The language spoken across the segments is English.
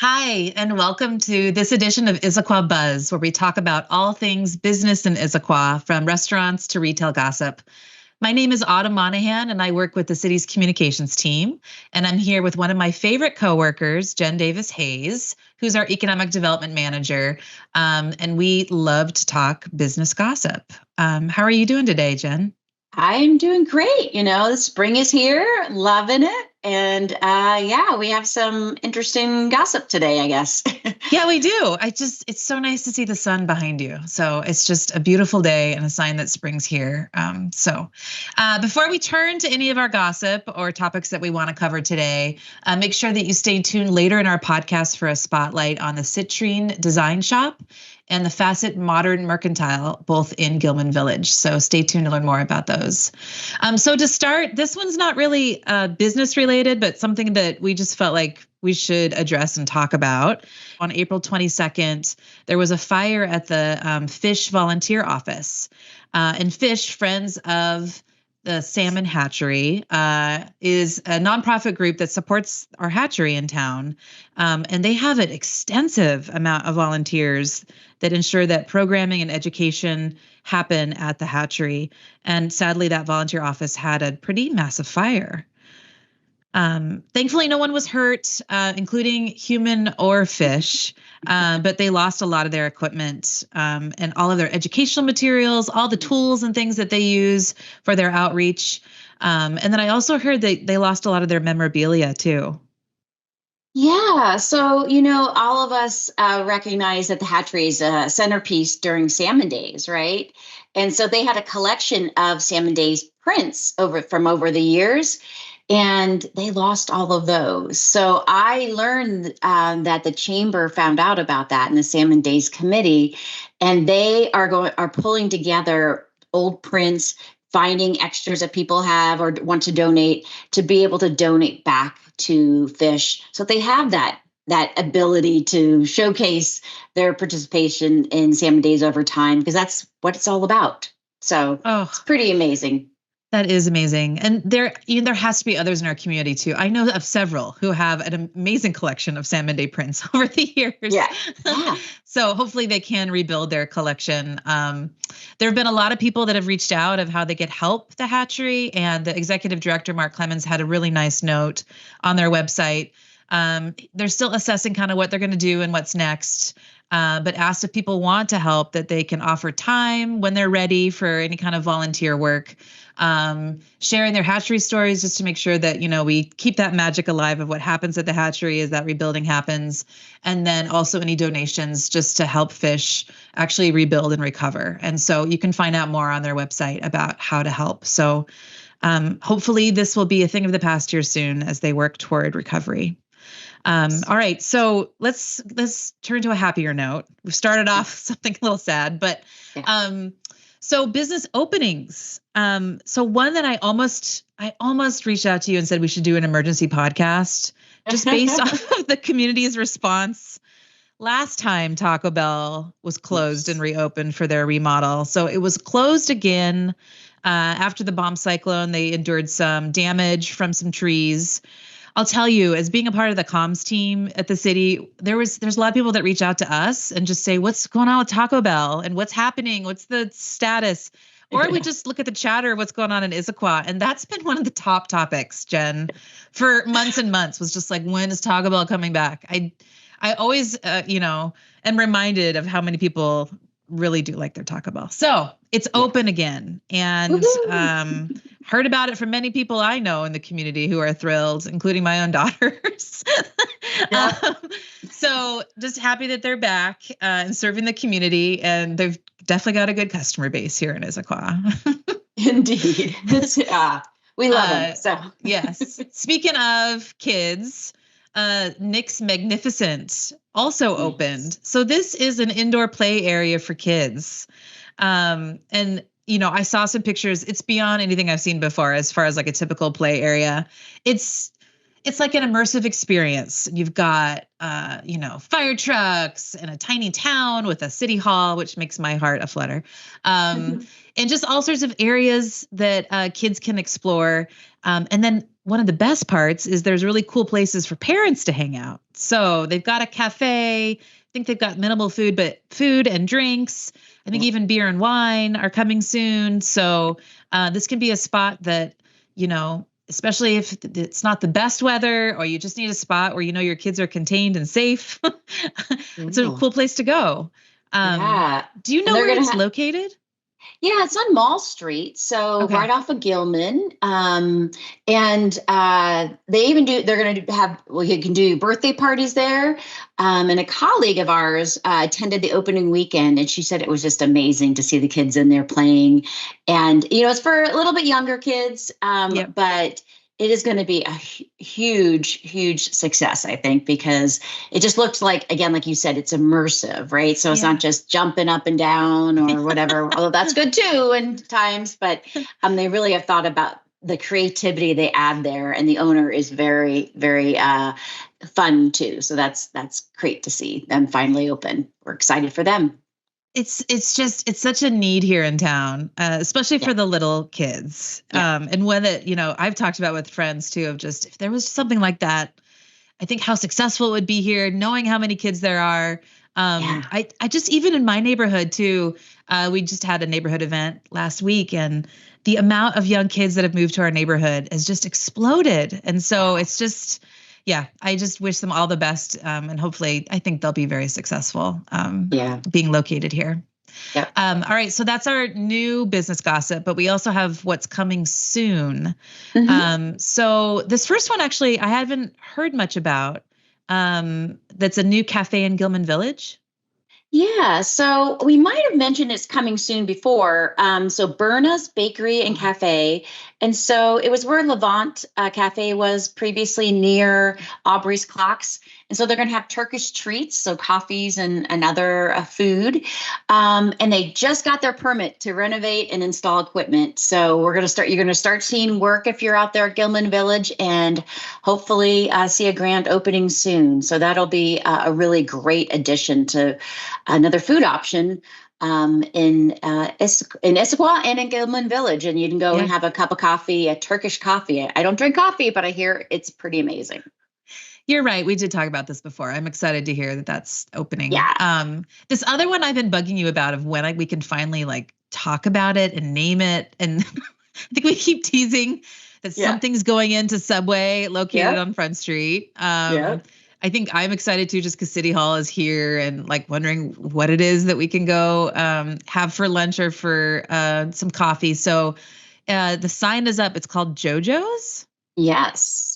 Hi, and welcome to this edition of Issaquah Buzz, where we talk about all things business in Issaquah, from restaurants to retail gossip. My name is Autumn Monahan, and I work with the city's communications team. And I'm here with one of my favorite coworkers, Jen Davis Hayes, who's our economic development manager. And we love to talk business gossip. How are you doing today, Jen? I'm doing great. The spring is here, loving it. And yeah, we have some interesting gossip today, I guess. Yeah, we do. It's so nice to see the sun behind you. So it's just a beautiful day and a sign that spring's here. Before we turn to any of our gossip or topics that we want to cover today, make sure that you stay tuned later in our podcast for a spotlight on the Citrine Design Shop and the Facet Modern Mercantile, both in Gilman Village. So stay tuned to learn more about those. So to start, this one's not really business related, but something that we just felt like we should address and talk about. On April 22nd, there was a fire at the Fish Volunteer Office. And Fish, friends of the Salmon Hatchery, is a nonprofit group that supports our hatchery in town. And they have an extensive amount of volunteers that ensure that programming and education happen at the hatchery. And sadly, that volunteer office had a pretty massive fire. Thankfully, no one was hurt, including human or fish, but they lost a lot of their equipment and all of their educational materials, all the tools and things that they use for their outreach. And then I also heard that they lost a lot of their memorabilia too. Yeah. So, all of us recognize that the hatchery is a centerpiece during Salmon Days, right? And so they had a collection of Salmon Days prints over the years. And they lost all of those. So I learned that the chamber found out about that in the Salmon Days Committee, and they are pulling together old prints, finding extras that people have or want to donate to be able to donate back to Fish, so they have that ability to showcase their participation in Salmon Days over time, because that's what it's all about. So It's pretty amazing. That is amazing. And there has to be others in our community too. I know of several who have an amazing collection of Salmon Day prints over the years. Yeah. So hopefully they can rebuild their collection. There have been a lot of people that have reached out of how they get help the hatchery, and the executive director, Mark Clemens, had a really nice note on their website. They're still assessing kind of what they're going to do and what's next. But asked if people want to help, that they can offer time when they're ready for any kind of volunteer work, sharing their hatchery stories just to make sure that, we keep that magic alive of what happens at the hatchery as that rebuilding happens. And then also any donations just to help Fish actually rebuild and recover. And so you can find out more on their website about how to help. So hopefully this will be a thing of the past here soon as they work toward recovery. All right, so let's turn to a happier note. We've started off something a little sad, but so business openings. So one that I almost reached out to you and said we should do an emergency podcast just based off of the community's response. Last time Taco Bell was closed and reopened for their remodel. So it was closed again after the bomb cyclone. They endured some damage from some trees. I'll tell you, as being a part of the comms team at the city, there's a lot of people that reach out to us and just say, what's going on with Taco Bell and what's happening? What's the status? Or we just look at the chatter of what's going on in Issaquah. And that's been one of the top topics, Jen, for months and months, was just like, when is Taco Bell coming back? I always, am reminded of how many people really do like their Taco Bell. So it's open again, and heard about it from many people I know in the community who are thrilled, including my own daughters. So just happy that they're back and serving the community, and they've definitely got a good customer base here in Issaquah. Indeed. We love it. So yes. Speaking of kids, Nick's Magnificent also opened. So this is an indoor play area for kids. And I saw some pictures. It's beyond anything I've seen before as far as like a typical play area. It's It's like an immersive experience. You've got, fire trucks and a tiny town with a city hall, which makes my heart aflutter. And just all sorts of areas that kids can explore. And then one of the best parts is there's really cool places for parents to hang out. So they've got a cafe. I think they've got minimal food, but food and drinks. I think even beer and wine are coming soon. So this can be a spot that, especially if it's not the best weather or you just need a spot where your kids are contained and safe. It's a cool place to go. Do you know where it's located? Yeah, it's on Mall Street, so right off of Gilman. And they even they're going to have, you can do birthday parties there. And a colleague of ours attended the opening weekend, and she said it was just amazing to see the kids in there playing. And, it's for a little bit younger kids, but it is going to be a huge, huge success, I think, because it just looks like, again, like you said, it's immersive, right? So it's not just jumping up and down or whatever, although that's good too in times, but they really have thought about the creativity they add there, and the owner is very, very fun too. So that's great to see them finally open. We're excited for them. It's such a need here in town, especially for the little kids. And one that, I've talked about with friends too, of just, if there was something like that, I think how successful it would be here, knowing how many kids there are. I just, even in my neighborhood too, we just had a neighborhood event last week, and the amount of young kids that have moved to our neighborhood has just exploded. And so it's just, I just wish them all the best. And hopefully I think they'll be very successful being located here. Yep. All right. So that's our new business gossip, but we also have what's coming soon. So this first one, actually, I haven't heard much about. That's a new cafe in Gilman Village. Yeah, so we might have mentioned it's coming soon before. So Berna's Bakery and Cafe. And so it was where Levant Cafe was previously, near Aubrey's Clocks. And so they're going to have Turkish treats, so coffees and other food. And they just got their permit to renovate and install equipment. So you're going to start seeing work if you're out there at Gilman Village, and hopefully see a grand opening soon. So that'll be a really great addition to another food option in Issaquah and in Gilman Village. And you can go and have a cup of coffee, a Turkish coffee. I don't drink coffee, but I hear it's pretty amazing. You're right. We did talk about this before. I'm excited to hear that that's opening. Yeah. This other one I've been bugging you about, of when we can finally talk about it and name it. And I think we keep teasing that something's going into Subway located on Front Street. I think I'm excited too, just because City Hall is here, and wondering what it is that we can go have for lunch or for some coffee. So the sign is up. It's called JoJo's. Yes.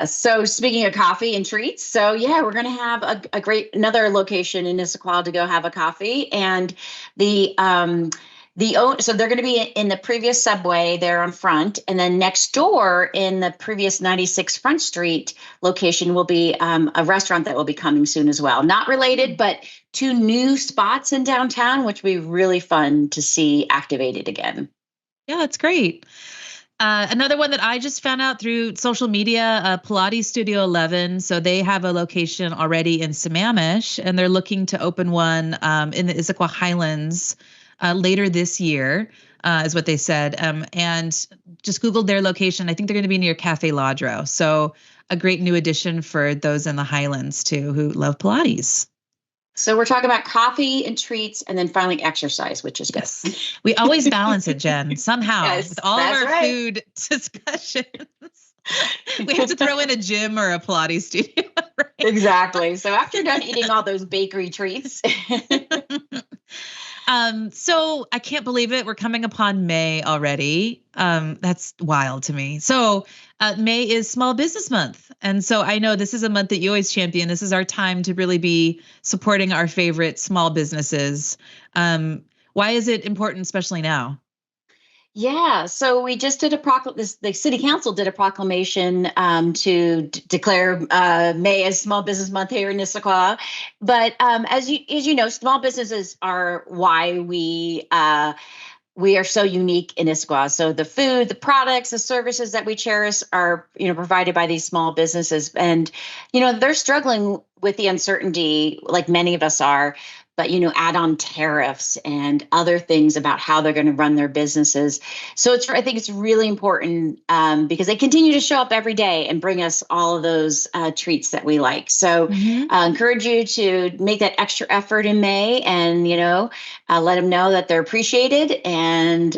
So speaking of coffee and treats, so we're going to have another location in Issaquah to go have a coffee. And so they're going to be in the previous Subway there on Front, and then next door in the previous 96 Front Street location will be a restaurant that will be coming soon as well. Not related, but two new spots in downtown, which will be really fun to see activated again. Yeah, that's great. Another one that I just found out through social media, Pilates Studio 11. So they have a location already in Sammamish, and they're looking to open one in the Issaquah Highlands later this year, is what they said. And just Googled their location. I think they're going to be near Café Ladro. So a great new addition for those in the Highlands too, who love Pilates. So we're talking about coffee and treats, and then finally exercise, which is good. Yes. We always balance it, Jen, somehow, with all of our food discussions. We have to throw in a gym or a Pilates studio. Right? Exactly. So after you're done eating all those bakery treats. So I can't believe it. We're coming upon May already. That's wild to me. So May is Small Business Month. And so I know this is a month that you always champion. This is our time to really be supporting our favorite small businesses. Why is it important, especially now? Yeah, so we just did the city council did a proclamation to declare May as Small Business Month here in Issaquah. But as you know, small businesses are why we we are so unique in Issaquah. So the food, the products, the services that we cherish are, provided by these small businesses. And, they're struggling with the uncertainty like many of us are, but, add on tariffs and other things about how they're going to run their businesses. So I think it's really important because they continue to show up every day and bring us all of those treats that we like. So I encourage you to make that extra effort in May and, let them know that they're appreciated. And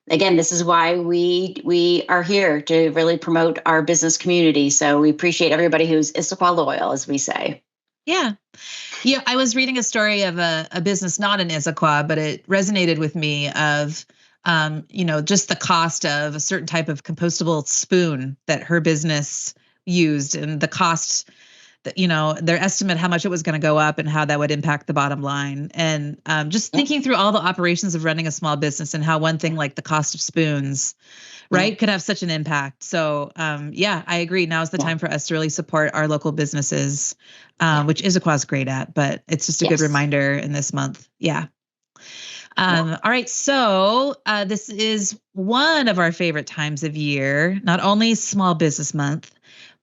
again, this is why we are here to really promote our business community. So we appreciate everybody who's Issaquah loyal, as we say. Yeah. Yeah. I was reading a story of a business, not in Issaquah, but it resonated with me of, just the cost of a certain type of compostable spoon that her business used and the cost that, their estimate, how much it was going to go up and how that would impact the bottom line. And just thinking through all the operations of running a small business and how one thing like the cost of spoons, right, could have such an impact. So, I agree. Now is the time for us to really support our local businesses, which Issaquah is great at, but it's just a good reminder in this month. Yeah. All right. So this is one of our favorite times of year, not only Small Business Month,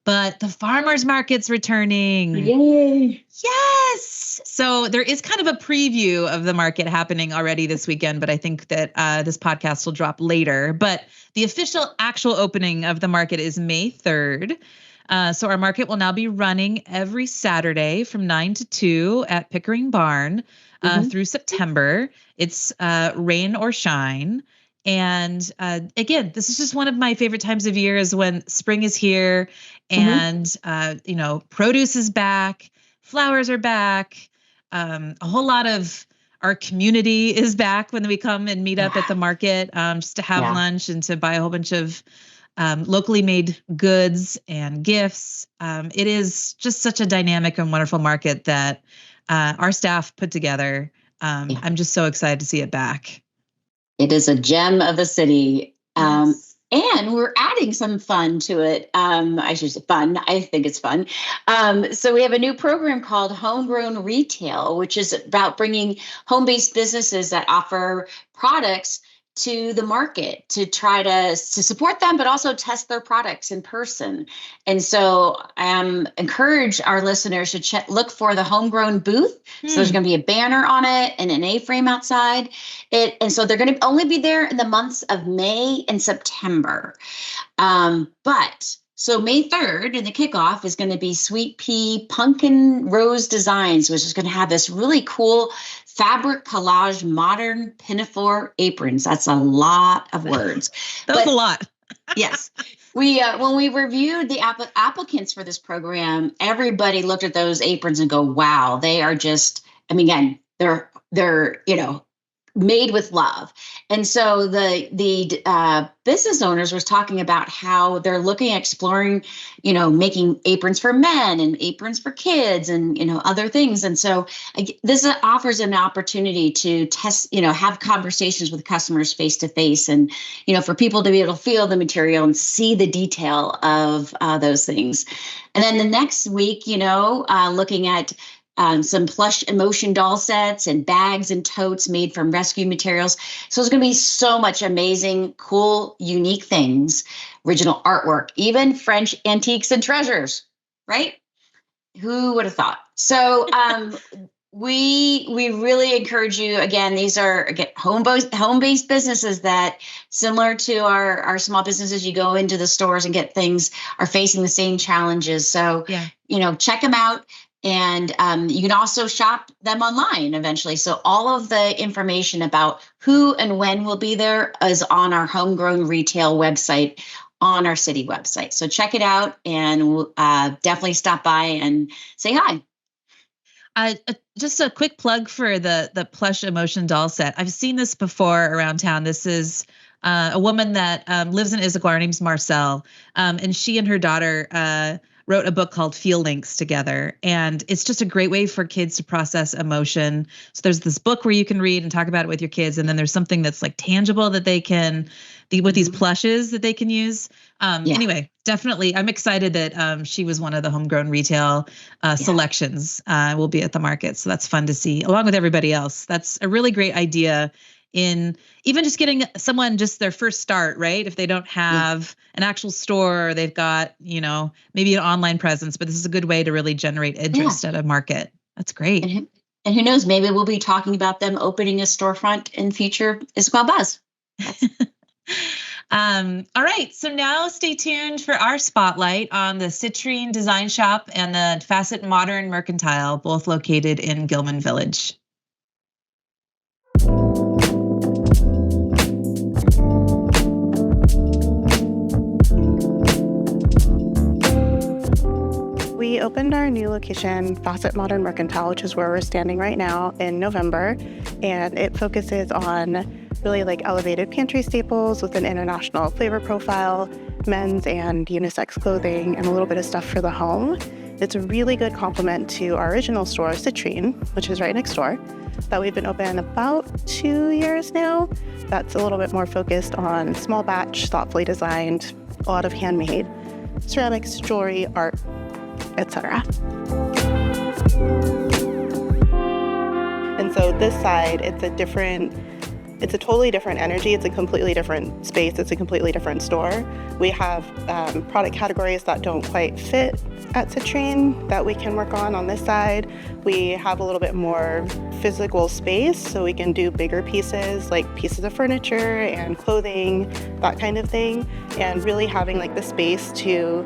but the farmers market's returning. Yay. Yes. So there is kind of a preview of the market happening already this weekend, but I think that this podcast will drop later. But the official actual opening of the market is May 3rd. So our market will now be running every Saturday from 9 to 2 at Pickering Barn through September. It's rain or shine. And again, this is just one of my favorite times of year is when spring is here and, produce is back, flowers are back. A whole lot of our community is back when we come and meet up at the market just to have lunch and to buy a whole bunch of locally made goods and gifts. It is just such a dynamic and wonderful market that our staff put together. I'm just so excited to see it back. It is a gem of the city. And we're adding some fun to it. I should say fun. I think it's fun. So we have a new program called Homegrown Retail, which is about bringing home-based businesses that offer products to the market to try to support them, but also test their products in person. And so I encourage our listeners to look for the Homegrown booth. So there's going to be a banner on it and an A-frame outside it. And so they're going to only be there in the months of May and September. So May 3rd and the kickoff is going to be Sweet Pea Pumpkin Rose Designs, which is going to have this really cool fabric collage modern pinafore aprons. That's a lot of words. That's a lot. Yes. When we reviewed the applicants for this program, everybody looked at those aprons and go, wow, they are just, again, they're made with love. And so the business owners was talking about how they're looking at exploring, making aprons for men and aprons for kids and, other things. And so this offers an opportunity to test, have conversations with customers face to face and, for people to be able to feel the material and see the detail of those things. And then the next week, looking at some plush emotion doll sets and bags and totes made from rescue materials. So there's going to be so much amazing, cool, unique things, original artwork, even French antiques and treasures, right? Who would have thought? So we really encourage you. Again, these are home-based businesses that, similar to our small businesses, you go into the stores and get things, are facing the same challenges. So, check them out. And you can also shop them online eventually. So all of the information about who and when will be there is on our Homegrown Retail website, on our city website. So check it out and definitely stop by and say hi. Just a quick plug for the plush emotion doll set. I've seen this before around town. This is a woman that lives in Issaquah. Her name's Marcel, and she and her daughter wrote a book called Feel Links together. And it's just a great way for kids to process emotion. So there's this book where you can read and talk about it with your kids. And then there's something that's like tangible that they can, with these plushes that they can use. Anyway, definitely. I'm excited that she was one of the Homegrown Retail selections will be at the market. So that's fun to see along with everybody else. That's a really great idea. in even just getting someone just their first start, right? If they don't have an actual store, or they've got, maybe an online presence, but this is a good way to really generate interest at a market. That's great. And who knows, maybe we'll be talking about them opening a storefront in future Issaquah Buzz. All right. So now stay tuned for our spotlight on the Citrine Design Shop and the Facet Modern Mercantile, both located in Gilman Village. We opened our new location, Facet Modern Mercantile, which is where we're standing right now, in November, and it focuses on really like elevated pantry staples with an international flavor profile, men's and unisex clothing, and a little bit of stuff for the home. It's a really good complement to our original store, Citrine, which is right next door, that we've been open about 2 years now. That's a little bit more focused on small batch, thoughtfully designed, a lot of handmade ceramics, jewelry, art, etc. And so this side, it's a totally different energy. It's a completely different space. It's a completely different store. We have product categories that don't quite fit at Citrine that we can work on this side. We have a little bit more physical space, so we can do bigger pieces, like pieces of furniture and clothing, that kind of thing. And really having like the space to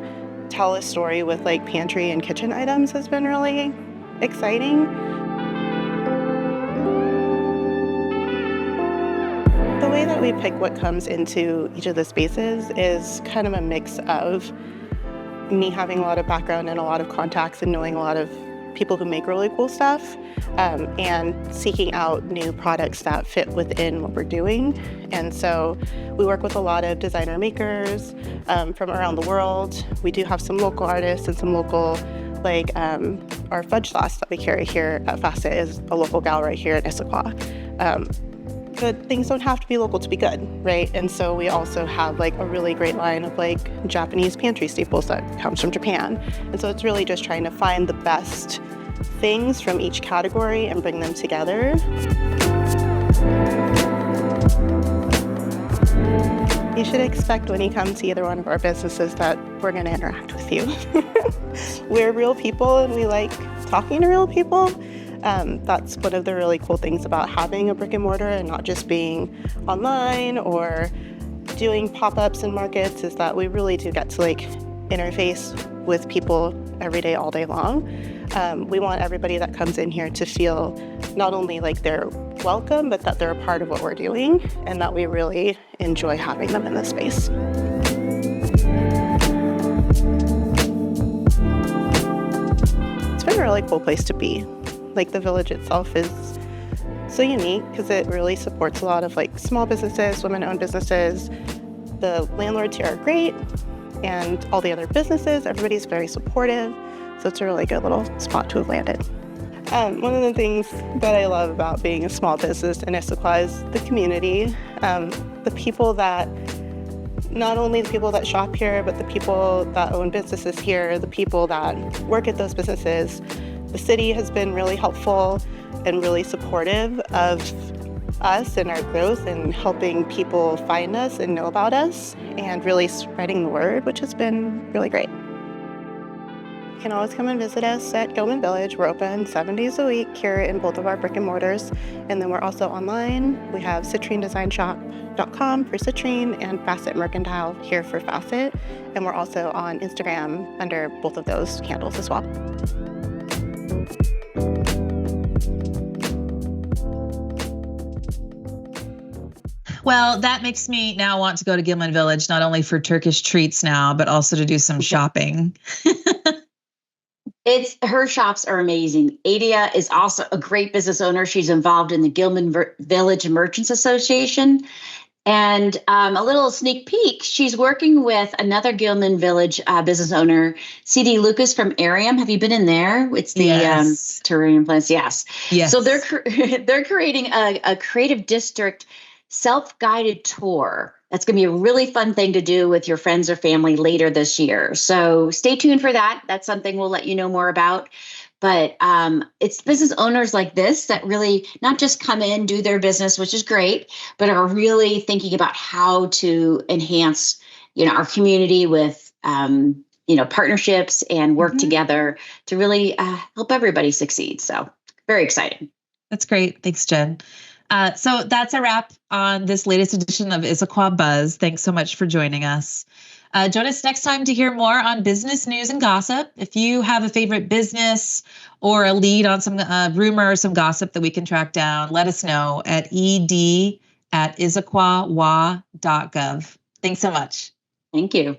tell a story with like pantry and kitchen items has been really exciting. The way that we pick what comes into each of the spaces is kind of a mix of me having a lot of background and a lot of contacts and knowing a lot of people who make really cool stuff, and seeking out new products that fit within what we're doing. And so we work with a lot of designer makers from around the world. We do have some local artists and some local, like our fudge sauce that we carry here at Facet is a local gal right here in Issaquah. But things don't have to be local to be good, right? And so we also have like a really great line of like Japanese pantry staples that comes from Japan. And so it's really just trying to find the best things from each category and bring them together. You should expect when you come to either one of our businesses that we're going to interact with you. We're real people and we like talking to real people. That's one of the really cool things about having a brick and mortar and not just being online or doing pop-ups in markets, is that we really do get to like interface with people every day, all day long. We want everybody that comes in here to feel not only like they're welcome, but that they're a part of what we're doing and that we really enjoy having them in this space. It's been a really cool place to be. Like the village itself is so unique because it really supports a lot of like small businesses, women-owned businesses. The landlords here are great, and all the other businesses, everybody's very supportive. So it's a really good little spot to have landed. One of the things that I love about being a small business in Issaquah is the community. The people that, not only the people that shop here, but the people that own businesses here, the people that work at those businesses. The city has been really helpful and really supportive of us and our growth and helping people find us and know about us and really spreading the word, which has been really great. You can always come and visit us at Gilman Village. We're open 7 days a week here in both of our brick and mortars. And then we're also online. We have CitrineDesignShop.com for Citrine and Facet Mercantile here for Facet. And we're also on Instagram under both of those handles as well. Well, that makes me now want to go to Gilman Village, not only for Turkish treats now, but also to do some shopping. Her shops are amazing. Adia is also a great business owner. She's involved in the Gilman Village Merchants Association. And a little sneak peek, she's working with another Gilman Village business owner, C.D. Lucas from Arium. Have you been in there? It's the terrarium plants. Yes. So they're creating a creative district self-guided tour. That's going to be a really fun thing to do with your friends or family later this year. So stay tuned for that. That's something we'll let you know more about. But it's business owners like this that really not just come in, do their business, which is great, but are really thinking about how to enhance, our community with, partnerships and work together to really help everybody succeed. So very exciting. That's great. Thanks, Jen. So that's a wrap on this latest edition of Issaquah Buzz. Thanks so much for joining us. Join us next time to hear more on business news and gossip. If you have a favorite business or a lead on some rumor or some gossip that we can track down, let us know at ed@issaquahwa.gov. Thanks so much. Thank you.